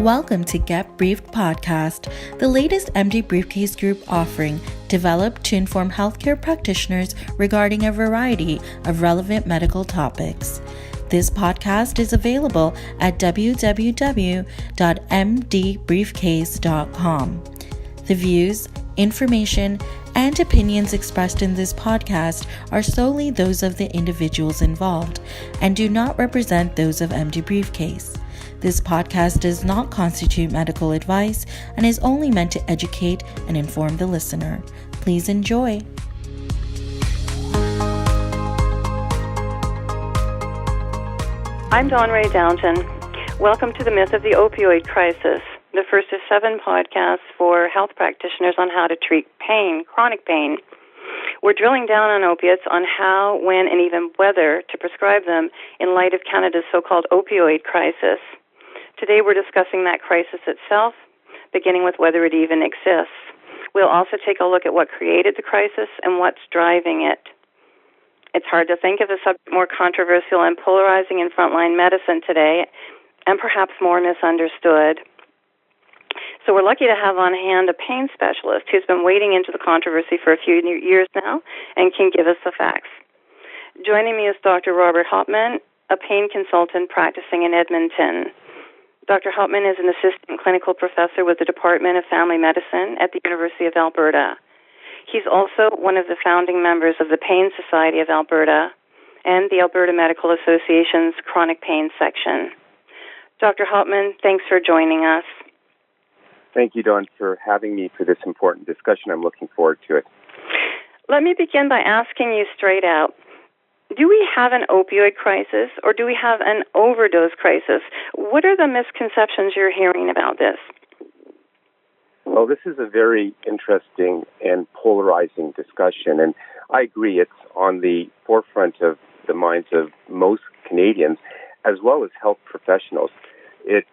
Welcome to Get Briefed Podcast, the latest MDBriefCase group offering developed to inform healthcare practitioners regarding a variety of relevant medical topics. This podcast is available at www.mdbriefcase.com. The views, information, and opinions expressed in this podcast are solely those of the individuals involved and do not represent those of MDBriefCase. This podcast does not constitute medical advice and is only meant to educate and inform the listener. Please enjoy. I'm Dawn Rae Downton. Welcome to the Myth of the Opioid Crisis, the first of 7 podcasts for health practitioners on how to treat pain, chronic pain. We're drilling down on opiates, on how, when, and even whether to prescribe them in light of Canada's so-called opioid crisis. Today we're discussing that crisis itself, beginning with whether it even exists. We'll also take a look at what created the crisis and what's driving it. It's hard to think of a subject more controversial and polarizing in frontline medicine today, and perhaps more misunderstood. So we're lucky to have on hand a pain specialist who's been wading into the controversy for a few years now and can give us the facts. Joining me is Dr. Robert Hauptman, a pain consultant practicing in Edmonton. Dr. Hauptman is an assistant clinical professor with the Department of Family Medicine at the University of Alberta. He's also one of the founding members of the Pain Society of Alberta and the Alberta Medical Association's chronic pain section. Dr. Hauptman, thanks for joining us. Thank you, Dawn, for having me for this important discussion. I'm looking forward to it. Let me begin by asking you straight out, do we have an opioid crisis or do we have an overdose crisis? What are the misconceptions you're hearing about this? Well, this is a very interesting and polarizing discussion, and I agree it's on the forefront of the minds of most Canadians as well as health professionals. It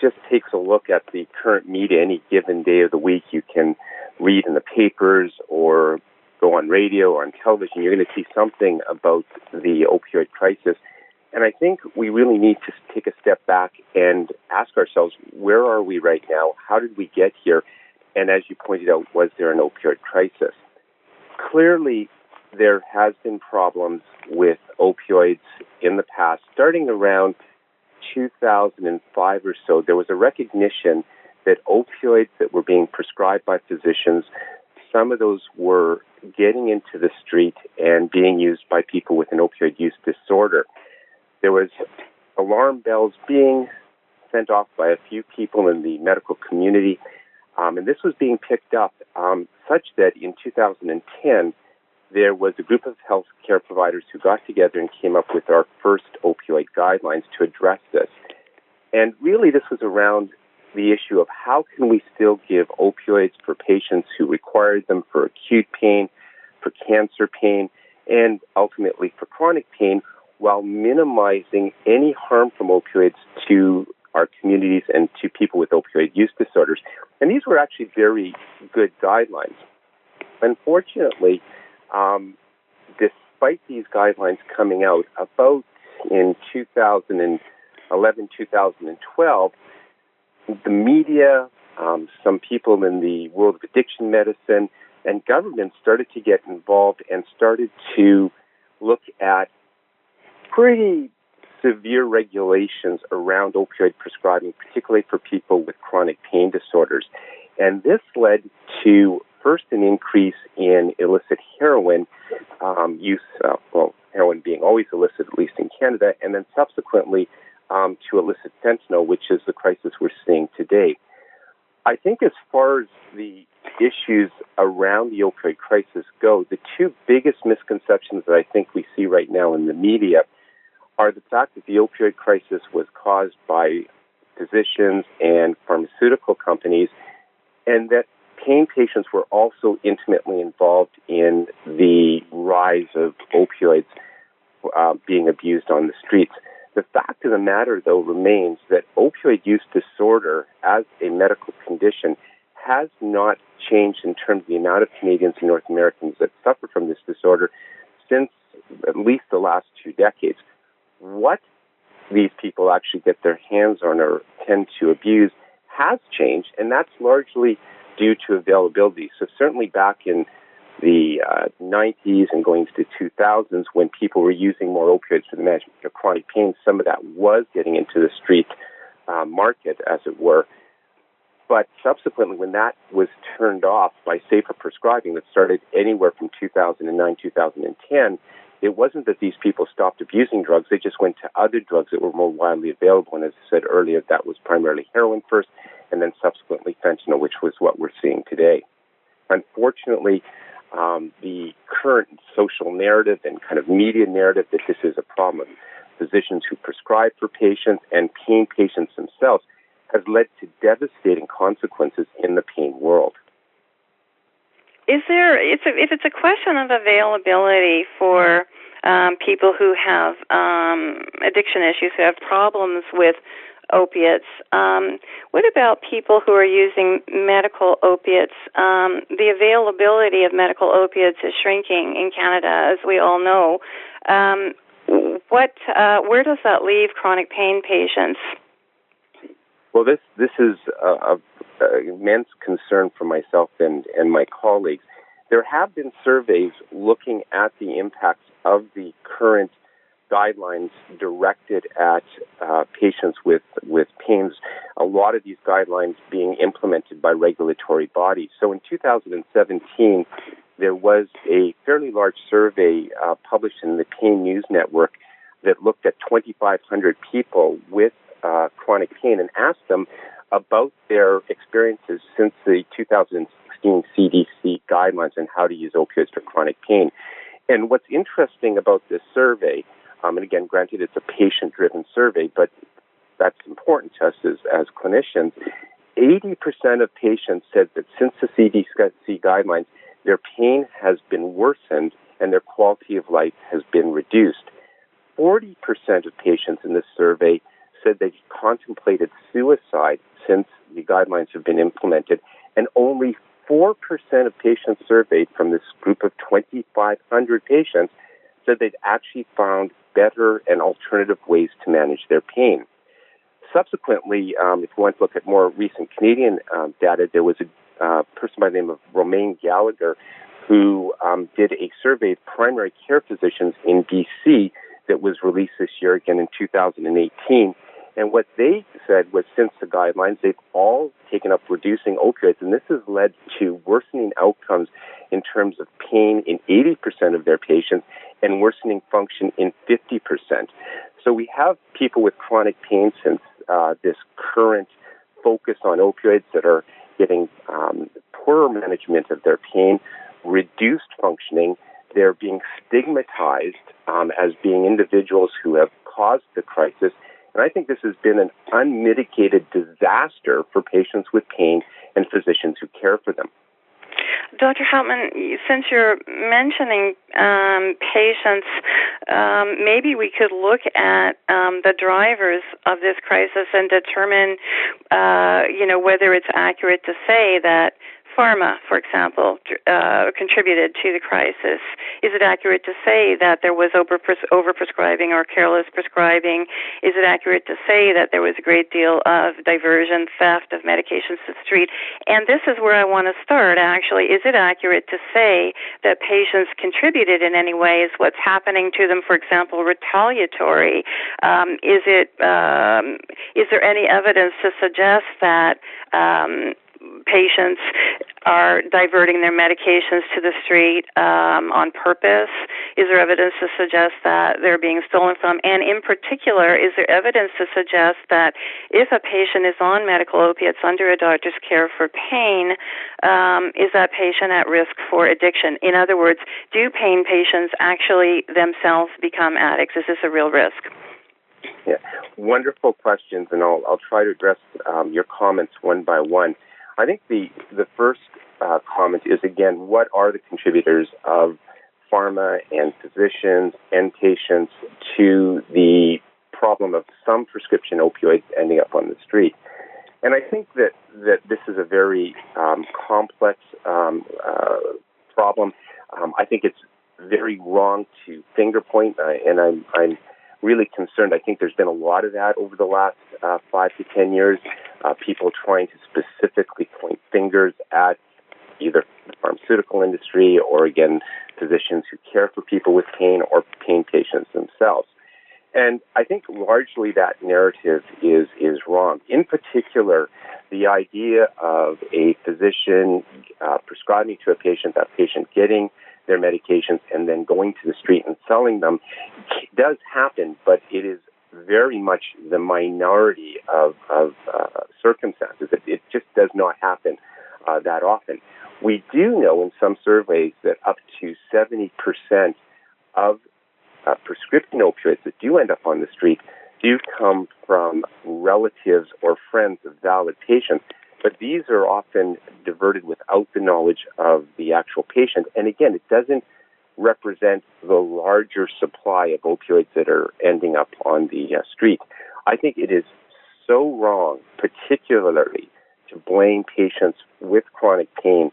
just takes a look at the current media any given day of the week. You can read in the papers or go on radio or on television. You're going to see something about the opioid crisis. And I think we really need to take a step back and ask ourselves, where are we right now? How did we get here? And as you pointed out, was there an opioid crisis? Clearly, there has been problems with opioids in the past. Starting around 2005 or so, there was a recognition that opioids that were being prescribed by physicians, some of those were getting into the street and being used by people with an opioid use disorder. There was alarm bells being sent off by a few people in the medical community, and this was being picked up such that in 2010, there was a group of healthcare providers who got together and came up with our first opioid guidelines to address this. And really, this was around the issue of how can we still give opioids for patients who required them for acute pain, for cancer pain, and ultimately for chronic pain, while minimizing any harm from opioids to our communities and to people with opioid use disorders. And these were actually very good guidelines. Unfortunately, despite these guidelines coming out about in 2011, 2012, the media, some people in the world of addiction medicine, and government started to get involved and started to look at pretty severe regulations around opioid prescribing, particularly for people with chronic pain disorders. And this led to, first, an increase in illicit heroin use, heroin being always illicit, at least in Canada, and then subsequently to illicit fentanyl, which is the crisis we're seeing today. I think as far as the issues around the opioid crisis go, the two biggest misconceptions that I think we see right now in the media are the fact that the opioid crisis was caused by physicians and pharmaceutical companies, and that pain patients were also intimately involved in the rise of opioids being abused on the streets. The fact of the matter, though, remains that opioid use disorder as a medical condition has not changed in terms of the amount of Canadians and North Americans that suffer from this disorder since at least the last 2 decades. What these people actually get their hands on are tend to abuse has changed, and that's largely due to availability. So certainly back in the 90s and going to the 2000s, when people were using more opioids for the management of chronic pain, some of that was getting into the street market, as it were. But subsequently, when that was turned off by safer prescribing that started anywhere from 2009, 2010, it wasn't that these people stopped abusing drugs. They just went to other drugs that were more widely available. And as I said earlier, that was primarily heroin first, and then subsequently fentanyl, which was what we're seeing today. Unfortunately, the current social narrative and kind of media narrative that this is a problem, physicians who prescribe for patients and pain patients themselves, has led to devastating consequences in the pain world. If it's a question of availability for people who have addiction issues, who have problems with opiates, what about people who are using medical opiates? The availability of medical opiates is shrinking in Canada, as we all know. Where does that leave chronic pain patients? Well, this is of immense concern for myself and my colleagues. There have been surveys looking at the impacts of the current guidelines directed at patients with pains, a lot of these guidelines being implemented by regulatory bodies. So in 2017, there was a fairly large survey published in the Pain News Network that looked at 2,500 people with chronic pain and asked them about their experiences since the 2016 CDC guidelines on how to use opioids for chronic pain. And what's interesting about this survey, and again, granted it's a patient-driven survey, but that's important to us as clinicians, 80% of patients said that since the CDC guidelines, their pain has been worsened and their quality of life has been reduced. 40% of patients in this survey said they've contemplated suicide since the guidelines have been implemented, and only 4% of patients surveyed from this group of 2,500 patients said they'd actually found better and alternative ways to manage their pain. Subsequently, if you want to look at more recent Canadian data, there was a person by the name of Romaine Gallagher who did a survey of primary care physicians in BC that was released this year, again in 2018. And what they said was since the guidelines, they've all taken up reducing opioids, and this has led to worsening outcomes in terms of pain in 80% of their patients and worsening function in 50%. So we have people with chronic pain since this current focus on opioids that are getting poorer management of their pain, reduced functioning. They're being stigmatized as being individuals who have caused the crisis. And I think this has been an unmitigated disaster for patients with pain and physicians who care for them. Dr. Hauptman, since you're mentioning patients, maybe we could look at the drivers of this crisis and determine, whether it's accurate to say that pharma, for example, contributed to the crisis. Is it accurate to say that there was overprescribing or careless prescribing? Is it accurate to say that there was a great deal of diversion, theft of medications to the street? And this is where I want to start, actually. Is it accurate to say that patients contributed in any way? Is what's happening to them, for example, retaliatory? Is there any evidence to suggest that patients are diverting their medications to the street on purpose? Is there evidence to suggest that they're being stolen from? And in particular, is there evidence to suggest that if a patient is on medical opiates under a doctor's care for pain, is that patient at risk for addiction? In other words, do pain patients actually themselves become addicts? Is this a real risk? Yeah, wonderful questions, and I'll try to address your comments one by one. I think the first comment is, again, what are the contributors of pharma and physicians and patients to the problem of some prescription opioids ending up on the street? And I think that this is a very complex problem. I think it's very wrong to finger point, and I'm really concerned. I think there's been a lot of that over the last 5 to 10 years, people trying to specifically point fingers at either the pharmaceutical industry or, again, physicians who care for people with pain or pain patients themselves. And I think largely that narrative is wrong. In particular, the idea of a physician prescribing to a patient, that patient getting their medications and then going to the street and selling them does happen, but it is very much the minority of circumstances. It just does not happen that often. We do know in some surveys that up to 70% of prescription opioids that do end up on the street do come from relatives or friends of valid patients, but these are often diverted without the knowledge of the actual patient. And again, it doesn't represent the larger supply of opioids that are ending up on the street. I think it is so wrong, particularly to blame patients with chronic pain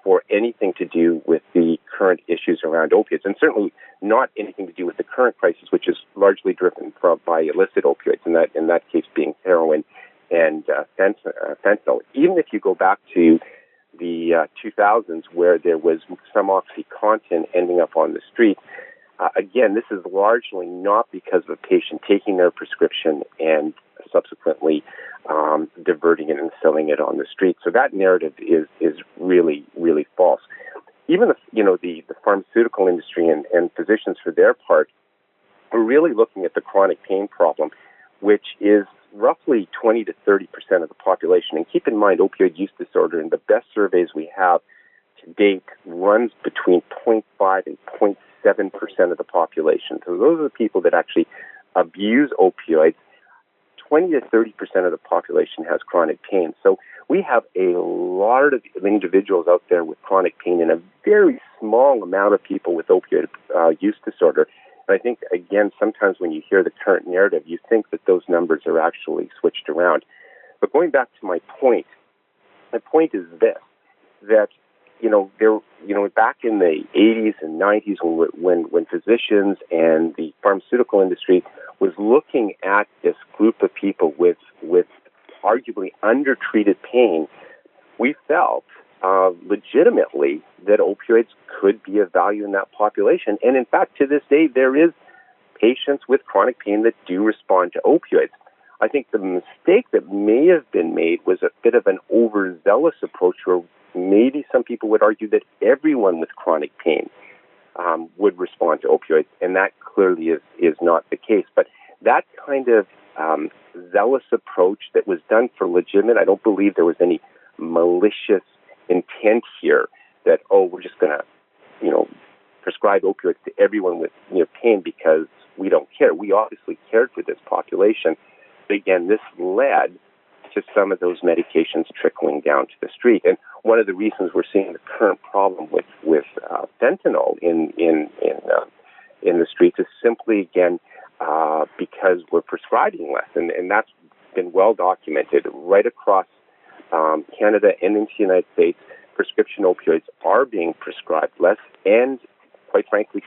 for anything to do with the current issues around opiates, and certainly not anything to do with the current crisis, which is largely driven by illicit opioids, in that case being heroin and fentanyl. Even if you go back to the 2000s, where there was some OxyContin ending up on the street, again, this is largely not because of a patient taking their prescription and subsequently diverting it and selling it on the street. So that narrative is really, really false. Even the pharmaceutical industry and physicians, for their part, are really looking at the chronic pain problem, which is roughly 20 to 30% of the population. And keep in mind, opioid use disorder, in the best surveys we have to date, runs between 0.5 and 0.7% of the population. So those are the people that actually abuse opioids. 20 to 30% of the population has chronic pain. So we have a lot of individuals out there with chronic pain and a very small amount of people with opioid use disorder. And I think, again, sometimes when you hear the current narrative, you think that those numbers are actually switched around. But going back to my point is this, that back in the 80s and 90s when physicians and the pharmaceutical industry was looking at this group of people with arguably undertreated pain, we felt legitimately that opioids could be of value in that population. And in fact, to this day, there is patients with chronic pain that do respond to opioids. I think the mistake that may have been made was a bit of an overzealous approach, where maybe some people would argue that everyone with chronic pain would respond to opioids, and that clearly is not the case. But that kind of zealous approach that was done for legitimate, I don't believe there was any malicious intent here that, we're just going to, prescribe opioids to everyone with pain because we don't care. We obviously cared for this population. But again, this led to some of those medications trickling down to the street. And one of the reasons we're seeing the current problem with fentanyl in the streets is simply, again, because we're prescribing less. And that's been well documented right across Canada and into the United States. Prescription opioids are being prescribed less and, quite frankly,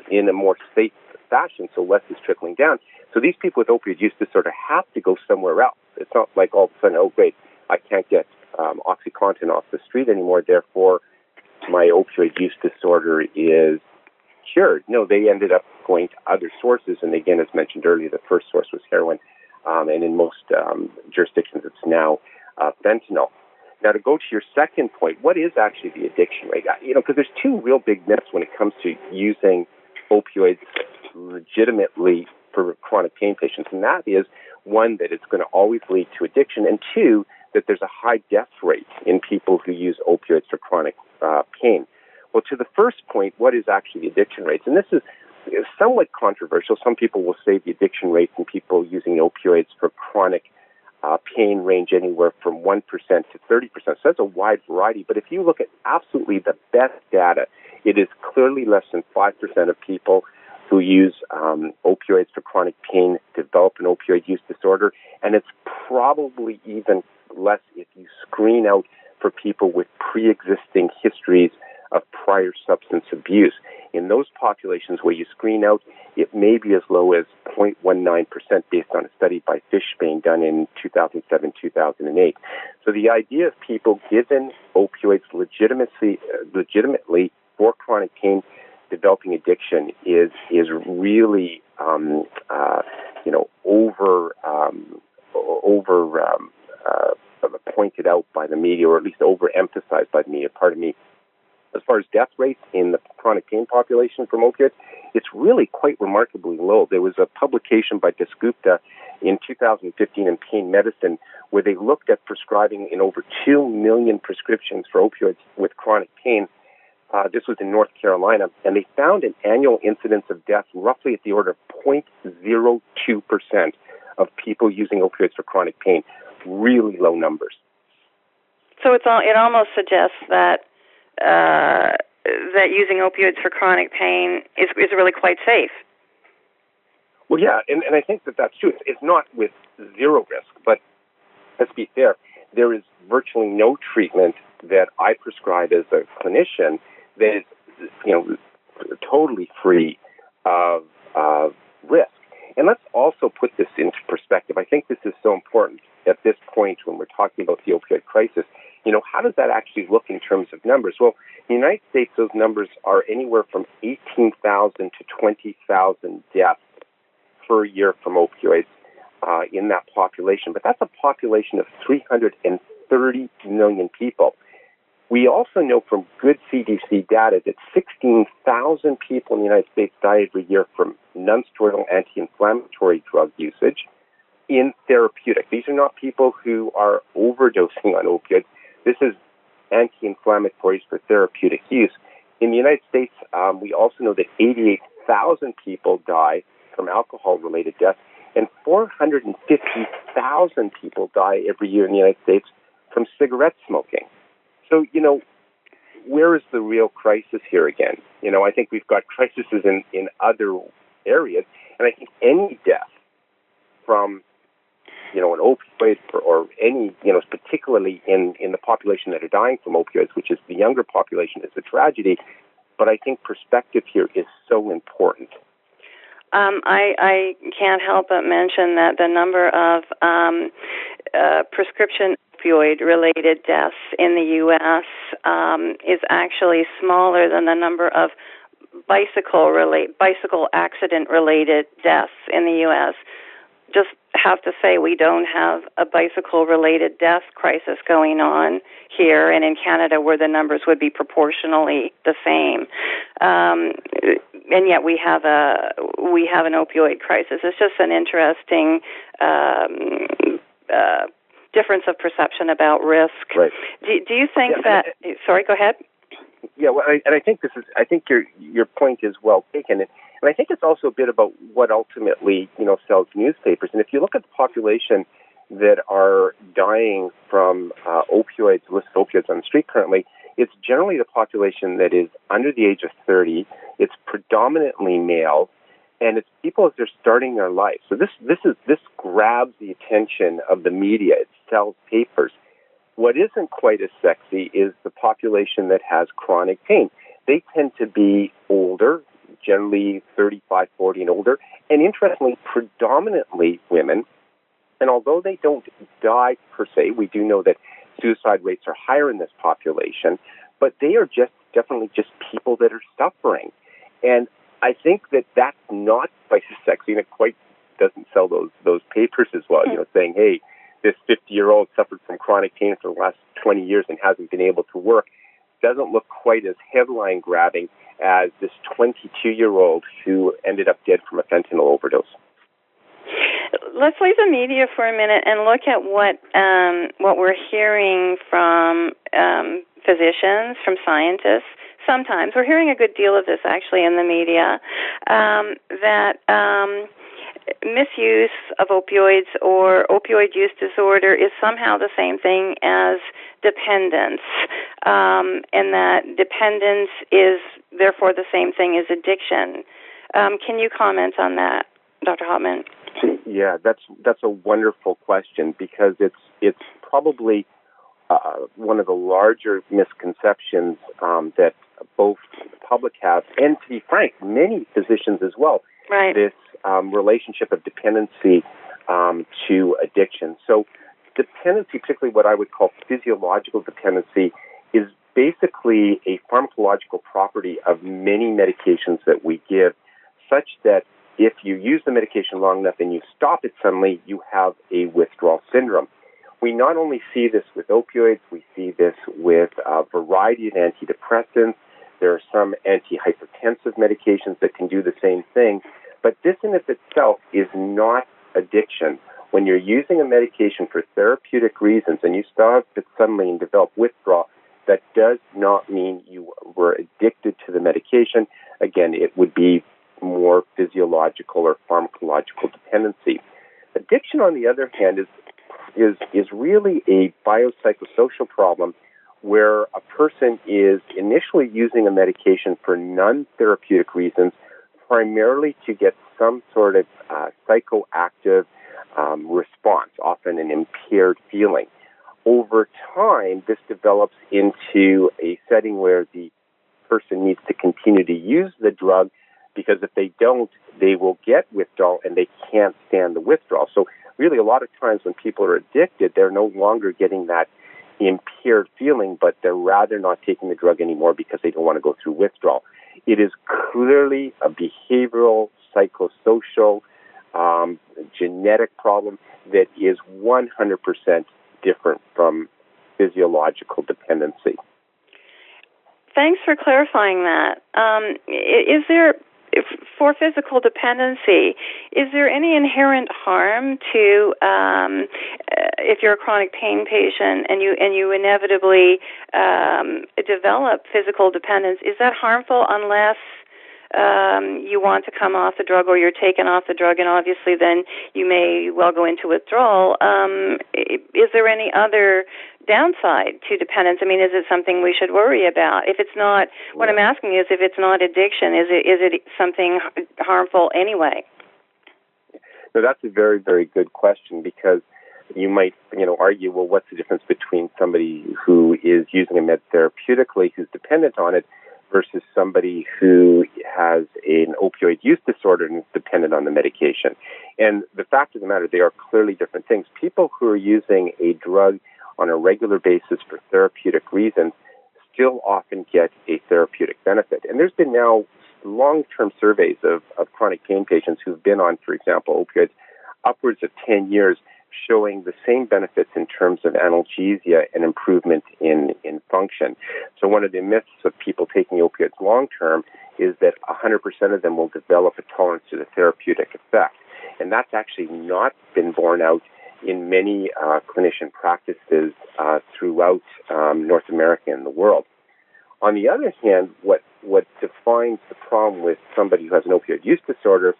in a more safe fashion, so less is trickling down. So these people with opioid use disorder have to go somewhere else. It's not like all of a sudden, oh, great, I can't get OxyContin off the street anymore, therefore my opioid use disorder is cured. No, they ended up going to other sources, and again, as mentioned earlier, the first source was heroin, and in most jurisdictions it's now fentanyl. Now, to go to your second point, what is actually the addiction rate? Because there's two real big myths when it comes to using opioids legitimately for chronic pain patients, and that is, one, that it's going to always lead to addiction, and two, that there's a high death rate in people who use opioids for chronic pain. Well, to the first point, what is actually the addiction rates? And this is somewhat controversial. Some people will say the addiction rates in people using opioids for chronic pain range anywhere from 1% to 30%. So that's a wide variety. But if you look at absolutely the best data, it is clearly less than 5% of people who use opioids for chronic pain develop an opioid use disorder. And it's probably even less if you screen out for people with pre-existing histories of prior substance abuse. in those populations where you screen out, it may be as low as 0.19% based on a study by Fishbane done in 2007-2008. So the idea of people given opioids legitimately for chronic pain developing addiction is really pointed out by the media, or at least overemphasized by the media. Pardon me. As far as death rates in the chronic pain population from opioids, it's really quite remarkably low. There was a publication by Dasgupta in 2015 in Pain Medicine where they looked at prescribing in over 2 million prescriptions for opioids with chronic pain. This was in North Carolina, and they found an annual incidence of death roughly at the order of 0.02% of people using opioids for chronic pain. Really low numbers. So it almost suggests that using opioids for chronic pain is really quite safe. Well, yeah, and I think that's true. It's not with zero risk, but let's be fair. There is virtually no treatment that I prescribe as a clinician that is, totally free of risk. And let's also put this into perspective. I think this is so important at this point when we're talking about the opioid crisis. How does that actually look in terms of numbers? Well, in the United States, those numbers are anywhere from 18,000 to 20,000 deaths per year from opioids in that population. But that's a population of 330 million people. We also know from good CDC data that 16,000 people in the United States die every year from non-steroidal anti-inflammatory drug usage in therapeutic. These are not people who are overdosing on opioids. This is anti-inflammatories for therapeutic use. In the United States, we also know that 88,000 people die from alcohol-related deaths, and 450,000 people die every year in the United States from cigarette smoking. So, where is the real crisis here again? I think we've got crises in other areas, and I think any death from an opioid or any, particularly in the population that are dying from opioids, which is the younger population, is a tragedy. But I think perspective here is so important. I can't help but mention that the number of prescription opioid-related deaths in the U.S. Is actually smaller than the number of bicycle accident-related deaths in the U.S. Just have to say we don't have a bicycle-related death crisis going on here and in Canada where the numbers would be proportionally the same. And yet we have an opioid crisis. It's just an interesting difference of perception about risk. Right. Do you think that? Sorry, go ahead. Yeah, well, I think your point is well taken, and I think it's also a bit about what ultimately sells newspapers. And if you look at the population that are dying from illicit opioids on the street currently, it's generally the population that is under the age of 30. It's predominantly male, and it's people as they're starting their life. So this grabs the attention of the media. It sells papers. What isn't quite as sexy is the population that has chronic pain. They tend to be older, generally 35, 40 and older, and interestingly, predominantly women. And although they don't die per se, we do know that suicide rates are higher in this population, but they are definitely just people that are suffering. And I think that that's not quite as sexy, and it quite doesn't sell those papers as well, saying, hey, this 50-year-old suffered from chronic pain for the last 20 years and hasn't been able to work. Doesn't look quite as headline-grabbing as this 22-year-old who ended up dead from a fentanyl overdose. Let's leave the media for a minute and look at what we're hearing from physicians, from scientists. Sometimes we're hearing a good deal of this actually in the media, that misuse of opioids or opioid use disorder is somehow the same thing as dependence, and that dependence is therefore the same thing as addiction. Can you comment on that, Dr. Hauptman? Yeah, that's a wonderful question because it's probably one of the larger misconceptions that both the public have, and to be frank, many physicians as well, right. this relationship of dependency to addiction. So dependency, particularly what I would call physiological dependency, is basically a pharmacological property of many medications that we give, such that if you use the medication long enough and you stop it suddenly, you have a withdrawal syndrome. We not only see this with opioids, we see this with a variety of antidepressants. There are some antihypertensive medications that can do the same thing. But this in of itself is not addiction. When you're using a medication for therapeutic reasons and you stop it suddenly and develop withdrawal, that does not mean you were addicted to the medication. Again, it would be more physiological or pharmacological dependency. Addiction, on the other hand, is really a biopsychosocial problem where a person is initially using a medication for non-therapeutic reasons, primarily to get some sort of psychoactive response, often an impaired feeling. Over time, this develops into a setting where the person needs to continue to use the drug, because if they don't, they will get withdrawal and they can't stand the withdrawal. So really, a lot of times when people are addicted, they're no longer getting that impaired feeling, but they're rather not taking the drug anymore because they don't want to go through withdrawal. It is clearly a behavioral, psychosocial, genetic problem that is 100% different from physiological dependency. Thanks for clarifying that. Is there, for physical dependency, is there any inherent harm to if you're a chronic pain patient and you inevitably develop physical dependence? Is that harmful unless you want to come off the drug or you're taken off the drug, and obviously then you may well go into withdrawal? Is there any other downside to dependence? I mean, is it something we should worry about? If it's not, what I'm asking is if it's not addiction, is it something harmful anyway? No, that's a very, very good question, because you might, argue, well, what's the difference between somebody who is using a med therapeutically who's dependent on it versus somebody who has an opioid use disorder and is dependent on the medication? And the fact of the matter, they are clearly different things. People who are using a drug on a regular basis for therapeutic reasons still often get a therapeutic benefit. And there's been now long-term surveys of chronic pain patients who've been on, for example, opioids upwards of 10 years, showing the same benefits in terms of analgesia and improvement in function. So one of the myths of people taking opioids long-term is that 100% of them will develop a tolerance to the therapeutic effect. And that's actually not been borne out in many clinician practices throughout North America and the world. On the other hand, what defines the problem with somebody who has an opioid use disorder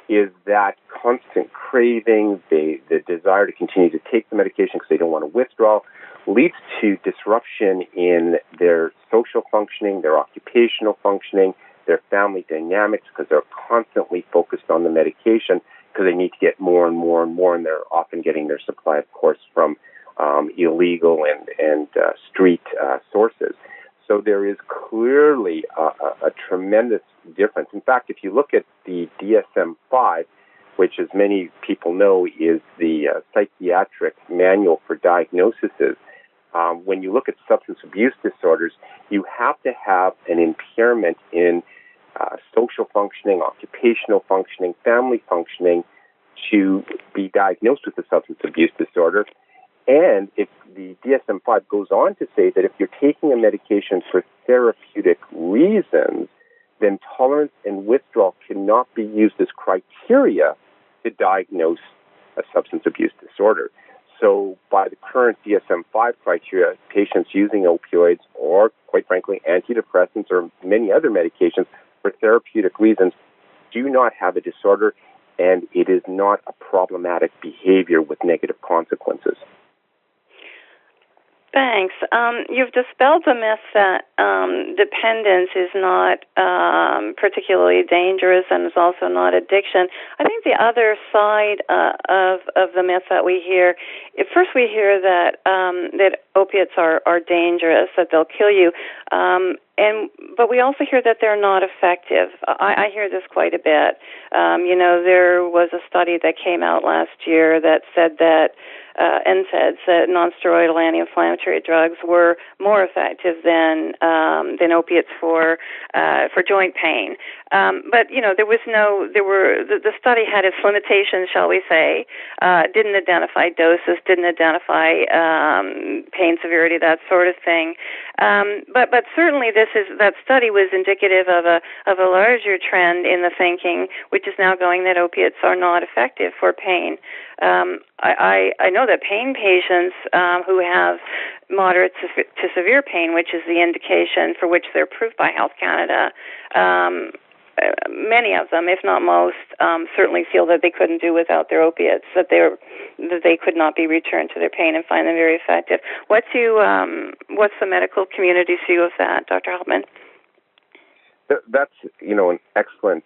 is that constant craving, the desire to continue to take the medication because they don't want to withdraw, leads to disruption in their social functioning, their occupational functioning, their family dynamics, because they're constantly focused on the medication because they need to get more and more and more, and they're often getting their supply, of course, from illegal and street sources. So there is clearly a tremendous difference. In fact, if you look at the DSM-5, which, as many people know, is the psychiatric manual for diagnoses, when you look at substance abuse disorders, you have to have an impairment in social functioning, occupational functioning, family functioning to be diagnosed with a substance abuse disorder. And if the DSM-5 goes on to say that if you're taking a medication for therapeutic reasons, then tolerance and withdrawal cannot be used as criteria to diagnose a substance abuse disorder. So by the current DSM-5 criteria, patients using opioids or, quite frankly, antidepressants or many other medications for therapeutic reasons do not have a disorder, and it is not a problematic behavior with negative consequences. Thanks. You've dispelled the myth that dependence is not particularly dangerous and is also not addiction. I think the other side of the myth that we hear, at first we hear that that opiates are dangerous, that they'll kill you, but we also hear that they're not effective. I hear this quite a bit. There was a study that came out last year that said that NSAIDs, non-steroidal anti-inflammatory drugs, were more effective than opiates for joint pain. But the study had its limitations, shall we say. Didn't identify doses, didn't identify pain severity, that sort of thing. But certainly that study was indicative of a larger trend in the thinking, which is now going that opiates are not effective for pain. I know that pain patients who have moderate to severe pain, which is the indication for which they're approved by Health Canada, many of them, if not most, certainly feel that they couldn't do without their opiates, that they could not be returned to their pain and find them very effective. What's the medical community's view of that, Dr. Hauptman? That's an excellent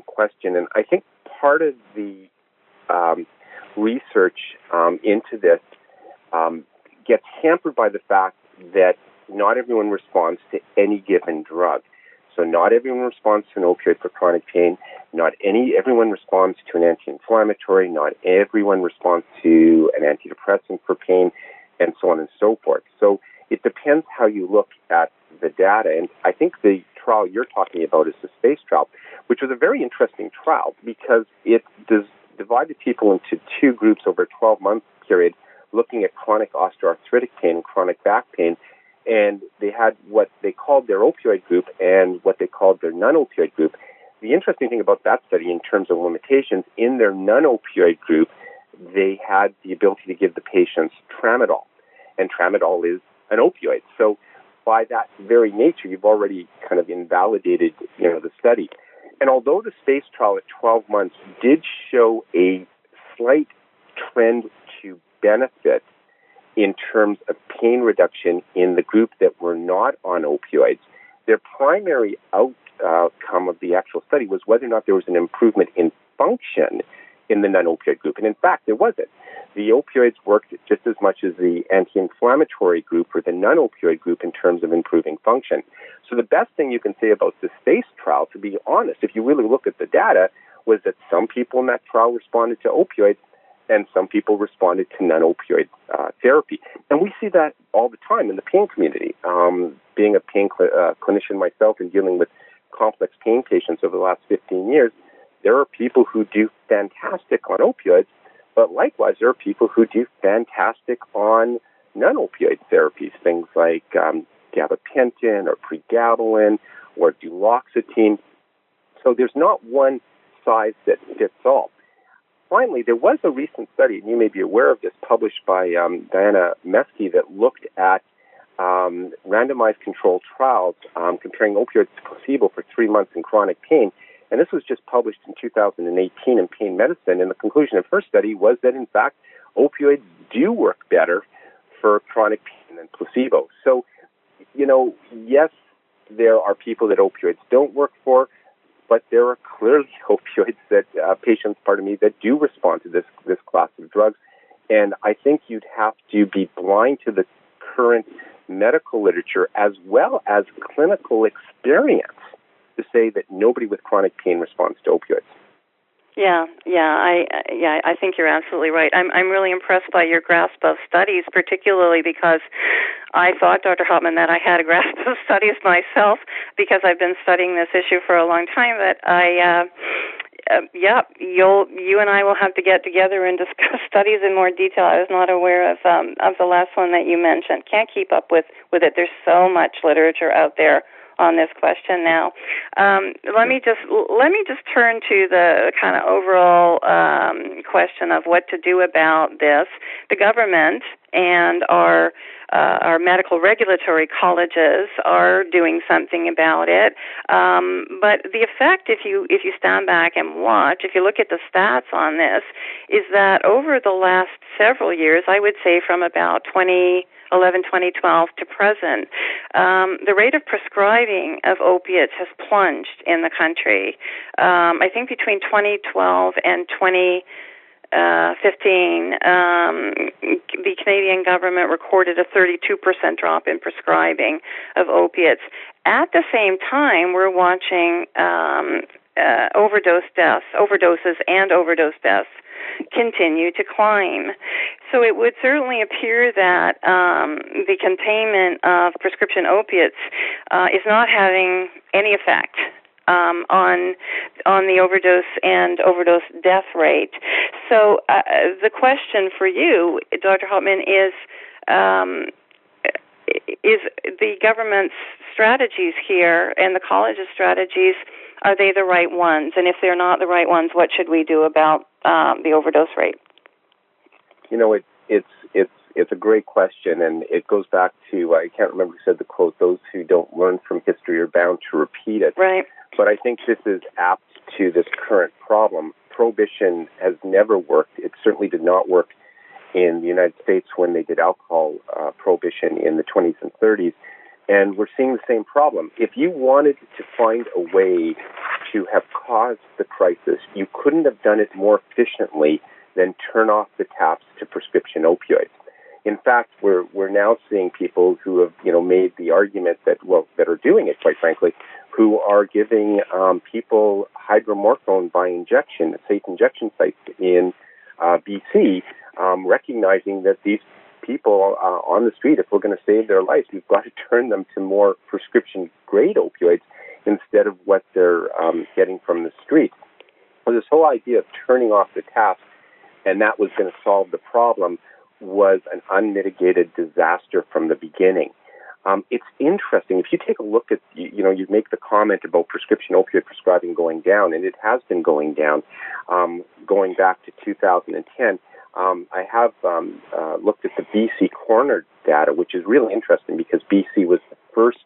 question, and I think part of the research into this gets hampered by the fact that not everyone responds to any given drug. So not everyone responds to an opioid for chronic pain. Not everyone responds to an anti-inflammatory. Not everyone responds to an antidepressant for pain, and so on and so forth. So it depends how you look at the data. And I think the trial you're talking about is the SPACE trial, which was a very interesting trial because it divided people into two groups over a 12-month period looking at chronic osteoarthritic pain and chronic back pain. And they had what they called their opioid group and what they called their non-opioid group. The interesting thing about that study in terms of limitations, in their non-opioid group, they had the ability to give the patients tramadol. And tramadol is an opioid. So by that very nature, you've already kind of invalidated, the study. And although the SPACE trial at 12 months did show a slight trend to benefit in terms of pain reduction in the group that were not on opioids, their primary outcome of the actual study was whether or not there was an improvement in function in the non-opioid group. And in fact, there wasn't. The opioids worked just as much as the anti-inflammatory group or the non-opioid group in terms of improving function. So the best thing you can say about the SPACE trial, to be honest, if you really look at the data, was that some people in that trial responded to opioids and some people responded to non-opioid therapy. And we see that all the time in the pain community. Being a pain clinician myself and dealing with complex pain patients over the last 15 years, there are people who do fantastic on opioids, but likewise there are people who do fantastic on non-opioid therapies, things like gabapentin or pregabalin or duloxetine. So there's not one size that fits all. Finally, there was a recent study, and you may be aware of this, published by Diana Meske that looked at randomized controlled trials comparing opioids to placebo for 3 months in chronic pain. And this was just published in 2018 in Pain Medicine. And the conclusion of her study was that, in fact, opioids do work better for chronic pain than placebo. So, yes, there are people that opioids don't work for, but there are clearly opioids that patients, that do respond to this class of drugs. And I think you'd have to be blind to the current medical literature as well as clinical experience to say that nobody with chronic pain responds to opioids. I think you're absolutely right. I'm really impressed by your grasp of studies, particularly because I thought, Dr. Hauptman, that I had a grasp of studies myself because I've been studying this issue for a long time. That you and I will have to get together and discuss studies in more detail. I was not aware of the last one that you mentioned. Can't keep up with it. There's so much literature out there on this question now. Let me just turn to the kind of overall question of what to do about this. The government and our medical regulatory colleges are doing something about it. But the effect, if you stand back and watch, if you look at the stats on this, is that over the last several years, I would say from about 2011 2012 to present, the rate of prescribing of opiates has plunged in the country. I think between 2012 and 2015, the Canadian government recorded a 32% drop in prescribing of opiates. At the same time, we're watching overdoses and overdose deaths continue to climb. So it would certainly appear that the containment of prescription opiates is not having any effect on the overdose and overdose death rate. So the question for you, Dr. Hauptman, is the government's strategies here and the college's strategies, are they the right ones? And if they're not the right ones, what should we do about the overdose rate? You know, it's a great question, and it goes back to, I can't remember who said the quote, those who don't learn from history are bound to repeat it. Right. But I think this is apt to this current problem. Prohibition has never worked. It certainly did not work in the United States when they did alcohol prohibition in the 20s and 30s. And we're seeing the same problem. If you wanted to find a way to have caused the crisis, you couldn't have done it more efficiently than turn off the taps to prescription opioids. In fact, we're now seeing people who have, made the argument that are doing it, quite frankly, who are giving people hydromorphone by injection at safe injection sites in BC, recognizing that these people on the street, if we're going to save their lives, we've got to turn them to more prescription-grade opioids instead of what they're getting from the street. So this whole idea of turning off the taps and that was going to solve the problem was an unmitigated disaster from the beginning. It's interesting. If you take a look at, you make the comment about prescription opioid prescribing going down, and it has been going down, going back to 2010. I have looked at the BC coroner data, which is really interesting because BC was the first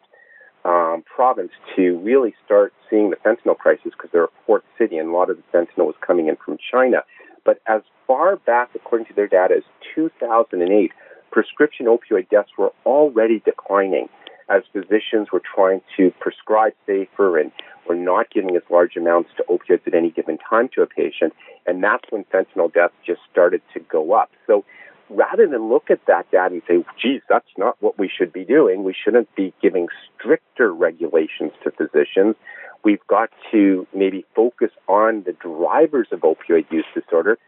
province to really start seeing the fentanyl crisis because they're a port city and a lot of the fentanyl was coming in from China. But as far back, according to their data, as 2008, prescription opioid deaths were already declining as physicians were trying to prescribe safer and were not giving as large amounts to opioids at any given time to a patient. And that's when fentanyl deaths just started to go up. So rather than look at that data and say, geez, that's not what we should be doing, we shouldn't be giving stricter regulations to physicians. We've got to maybe focus on the drivers of opioid use disorder.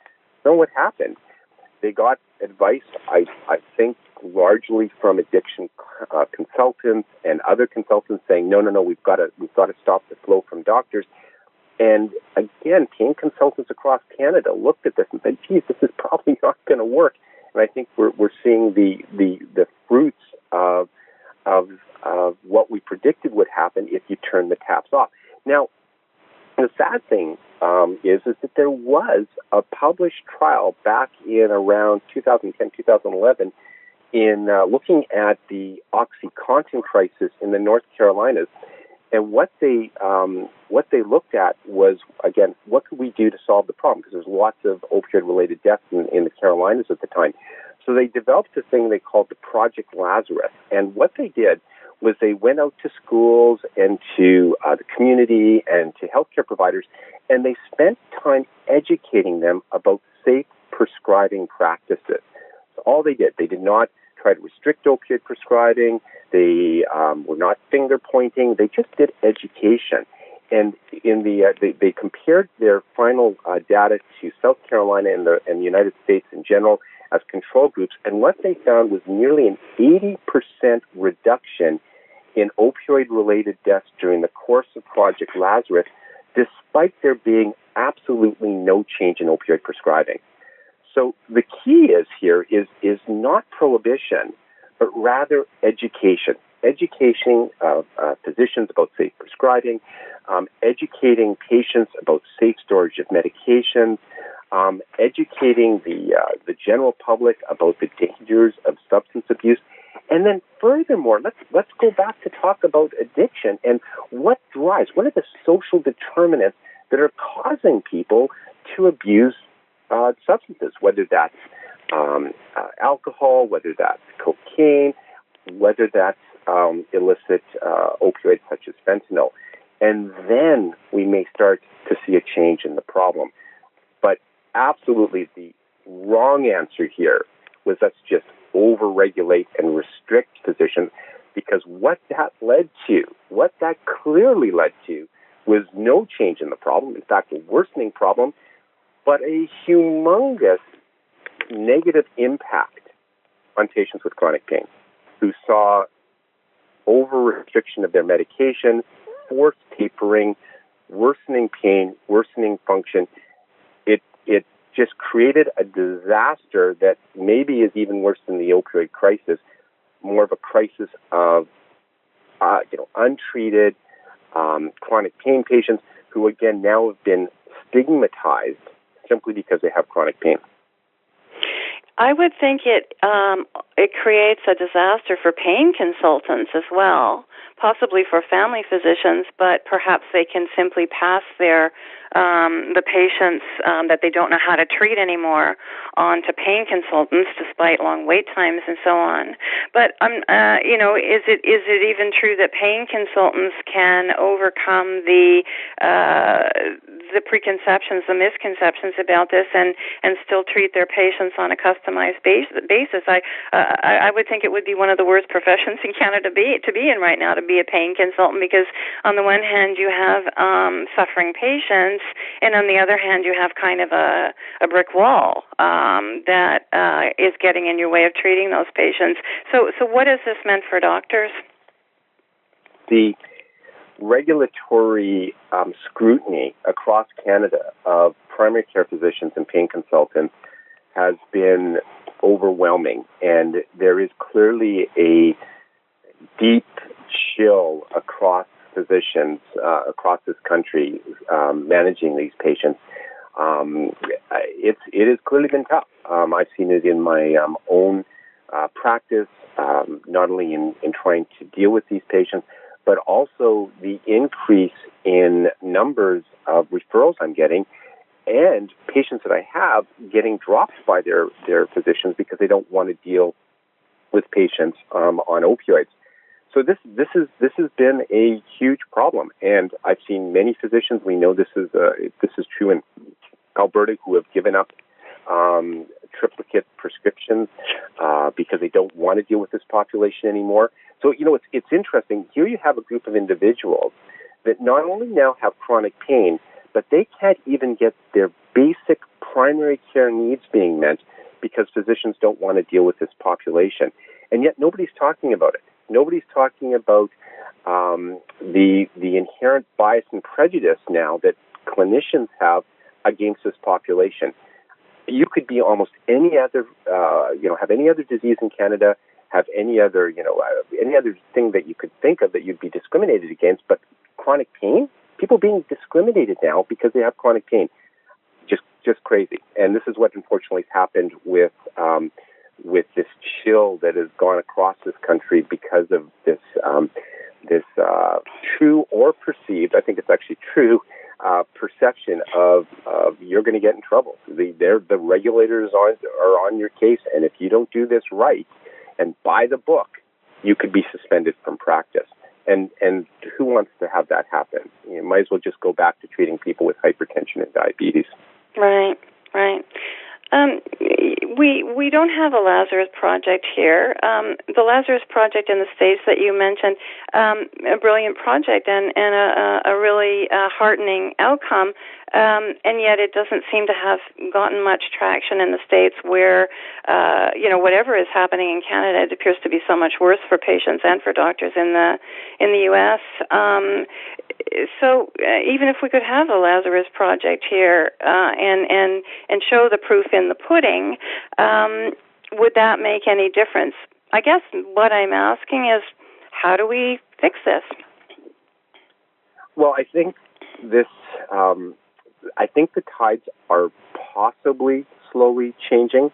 So what happened? They got advice, I think, largely from addiction consultants and other consultants saying, no, we've got to stop the flow from doctors. And again, pain consultants across Canada looked at this and said, geez, this is probably not going to work. And I think we're seeing the fruits of what we predicted would happen if you turn the taps off. Now, the sad thing is that there was a published trial back in around 2010, 2011 in looking at the OxyContin crisis in the North Carolinas. And what they looked at was, again, what could we do to solve the problem? Because there's lots of opioid-related deaths in the Carolinas at the time. So they developed a thing they called the Project Lazarus. And what they did was they went out to schools and to the community and to healthcare providers, and they spent time educating them about safe prescribing practices. So all they did not try to restrict opioid prescribing. They were not finger pointing. They just did education. And in they compared their final data to South Carolina and the United States in general as control groups. And what they found was nearly an 80% reduction in opioid-related deaths during the course of Project Lazarus, despite there being absolutely no change in opioid prescribing. So the key is not prohibition, but rather education. Educating physicians about safe prescribing, educating patients about safe storage of medications, educating the general public about the dangers of substance abuse. And then furthermore, let's go back to talk about addiction and what are the social determinants that are causing people to abuse substances, whether that's alcohol, whether that's cocaine, whether that's illicit opioids such as fentanyl. And then we may start to see a change in the problem. But absolutely the wrong answer here was let's just overregulate and restrict physicians, because what that clearly led to was no change in the problem, in fact, a worsening problem, but a humongous negative impact on patients with chronic pain who saw over-restriction of their medication, forced tapering, worsening pain, worsening function. It just created a disaster that maybe is even worse than the opioid crisis, more of a crisis of untreated chronic pain patients who, again, now have been stigmatized simply because they have chronic pain. I would think it creates a disaster for pain consultants as well, possibly for family physicians, but perhaps they can simply pass the patients that they don't know how to treat anymore on to pain consultants, despite long wait times and so on. But is it even true that pain consultants can overcome the preconceptions, the misconceptions about this, and still treat their patients on a customized basis? I would think it would be one of the worst professions in Canada to be in right now, to be a pain consultant, because on the one hand you have suffering patients, and on the other hand you have kind of a brick wall that is getting in your way of treating those patients. So what has this meant for doctors? The regulatory scrutiny across Canada of primary care physicians and pain consultants has been overwhelming, and there is clearly a deep chill across physicians across this country managing these patients. It has clearly been tough. I've seen it in my own practice, not only in trying to deal with these patients, but also the increase in numbers of referrals I'm getting and patients that I have getting dropped by their physicians because they don't want to deal with patients on opioids. So this has been a huge problem, and I've seen many physicians. We know this is true in Alberta, who have given up triplicate prescriptions because they don't want to deal with this population anymore. So it's interesting. Here you have a group of individuals that not only now have chronic pain, but they can't even get their basic primary care needs being met because physicians don't want to deal with this population, and yet nobody's talking about it. Nobody's talking about the inherent bias and prejudice now that clinicians have against this population. You could be almost any other, have any other disease in Canada, have any other thing that you could think of that you'd be discriminated against, but chronic pain, people being discriminated now because they have chronic pain, just crazy. And this is what unfortunately has happened with this chill that has gone across this country because of this true or perceived, I think it's actually true, perception of you're going to get in trouble. The regulators are on your case, and if you don't do this right and by the book, you could be suspended from practice. And who wants to have that happen? You might as well just go back to treating people with hypertension and diabetes. Right. We don't have a Lazarus Project here. The Lazarus Project in the States that you mentioned, a brilliant project and a really heartening outcome, and yet it doesn't seem to have gotten much traction in the States where, whatever is happening in Canada, it appears to be so much worse for patients and for doctors in the U.S. So even if we could have a Lazarus Project here and show the proof in the pudding, would that make any difference? I guess what I'm asking is, how do we fix this? Well, I think the tides are possibly slowly changing.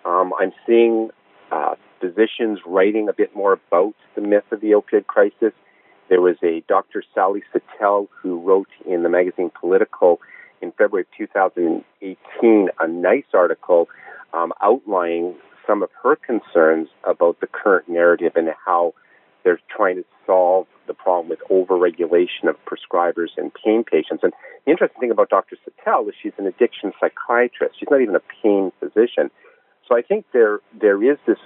I'm seeing physicians writing a bit more about the myth of the opioid crisis. There was a Dr. Sally Sattel who wrote in the magazine Political in February of 2018 a nice article outlining some of her concerns about the current narrative and how they're trying to solve the problem with overregulation of prescribers and pain patients. And the interesting thing about Dr. Sattel is she's an addiction psychiatrist. She's not even a pain physician. So I think there is this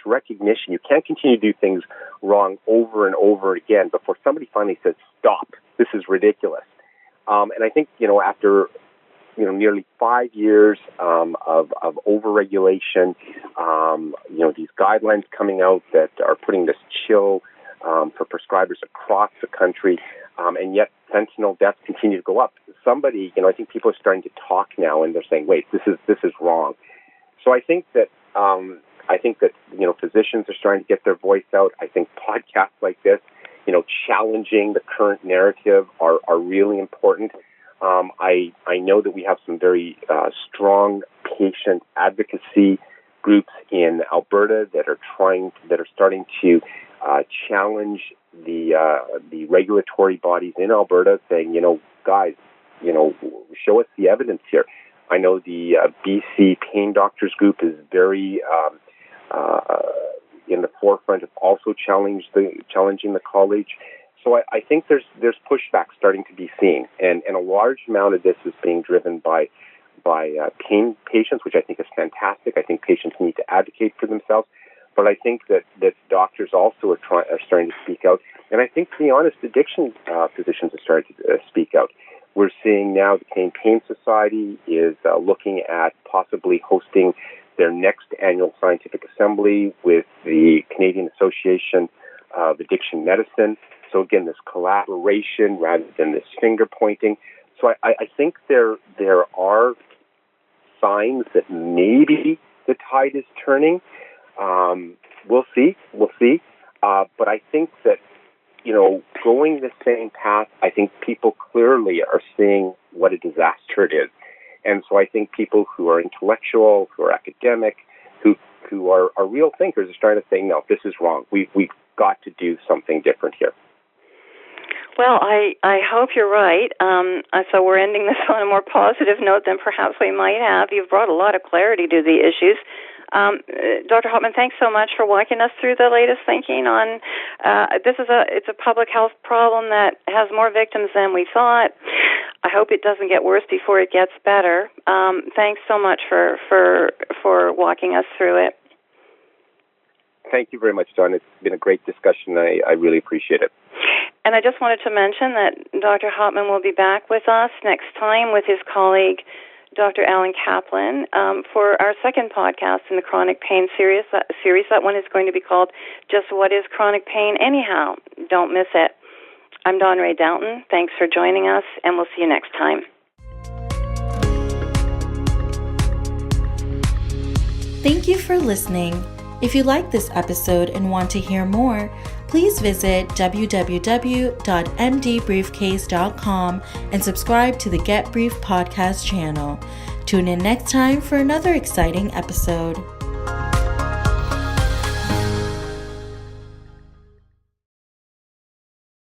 recognition. You can't continue to do things wrong over and over again before somebody finally says, stop, this is ridiculous. And I think, after nearly 5 years of overregulation, these guidelines coming out that are putting this chill for prescribers across the country, and yet fentanyl deaths continue to go up. Somebody, I think people are starting to talk now, and they're saying, wait, this is wrong. So I think that physicians are starting to get their voice out. I think podcasts like this, challenging the current narrative are really important. I know that we have some very strong patient advocacy groups in Alberta that are starting to challenge the regulatory bodies in Alberta, saying, guys, show us the evidence here. I know the BC Pain Doctors Group is very in the forefront of also challenging the college. So I think there's pushback starting to be seen, and a large amount of this is being driven by pain patients, which I think is fantastic. I think patients need to advocate for themselves, but I think that doctors also are starting to speak out, and I think, to be honest, addiction physicians are starting to speak out. We're seeing now the Canadian Pain Society is looking at possibly hosting their next annual scientific assembly with the Canadian Association of Addiction Medicine. So again, this collaboration rather than this finger pointing. So I think there are signs that maybe the tide is turning. We'll see. But I think that, going the same path, I think people clearly are seeing what a disaster it is. And so I think people who are intellectual, who are academic, who are real thinkers are starting to say, no, this is wrong. We've got to do something different here. Well, I hope you're right. So we're ending this on a more positive note than perhaps we might have. You've brought a lot of clarity to the issues. Dr. Hauptman, thanks so much for walking us through the latest thinking on it's a public health problem that has more victims than we thought. I hope it doesn't get worse before it gets better. Thanks so much for walking us through it. Thank you very much, Dawn. It's been a great discussion. I really appreciate it. And I just wanted to mention that Dr. Hauptman will be back with us next time with his colleague, Dr. Alan Kaplan, for our second podcast in the chronic pain series. That one is going to be called Just What is Chronic Pain Anyhow? Don't miss it. I'm Dawn Rae Downton. Thanks for joining us, and we'll see you next time. Thank you for listening. If you like this episode and want to hear more, please visit www.MDBriefCase.com and subscribe to the Get Brief podcast channel. Tune in next time for another exciting episode.